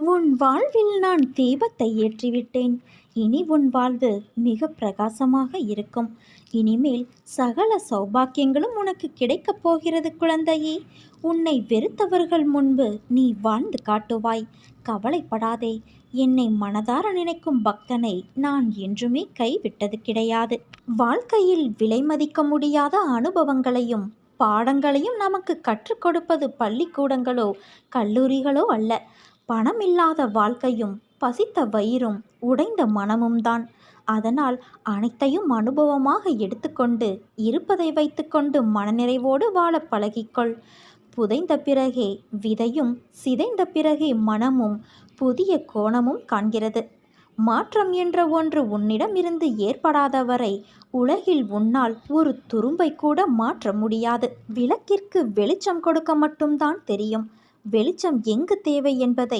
உன் வாழ்வில் நான் தீபத்தை ஏற்றிவிட்டேன். இனி உன் வாழ்வு மிக பிரகாசமாக இருக்கும். இனிமேல் சகல சௌபாக்கியங்களும் உனக்கு கிடைக்கப் போகிறது குழந்தையே. உன்னை வெறுத்தவர்கள் முன்பு நீ வாழ்ந்து காட்டுவாய். கவலைப்படாதே. என்னை மனதார நினைக்கும் பக்தனை நான் என்றுமே கைவிட்டது கிடையாது. வாழ்க்கையில் விலை மதிக்க முடியாத அனுபவங்களையும் பாடங்களையும் நமக்கு கற்றுக் கொடுப்பது பள்ளிக்கூடங்களோ கல்லூரிகளோ அல்ல. பணமில்லாத வாழ்க்கையும் பசித்த வயிறும் உடைந்த மனமும் தான். அதனால் அனைத்தையும் அனுபவமாக எடுத்துக்கொண்டு இருப்பதை வைத்துக்கொண்டு மனநிறைவோடு வாழ பழகிக்கொள். புதைந்த பிறகே விதையும் சிதைந்த பிறகே மனமும் புதிய கோணமும் காண்கிறது. மாற்றம் என்ற ஒன்று உன்னிடமிருந்து ஏற்படாத வரை உலகில் உன்னால் ஒரு துரும்பை கூட மாற்ற முடியாது. விளக்கிற்கு வெளிச்சம் கொடுக்க மட்டும்தான் தெரியும். வெளிச்சம் எங்கு தேவை என்பதை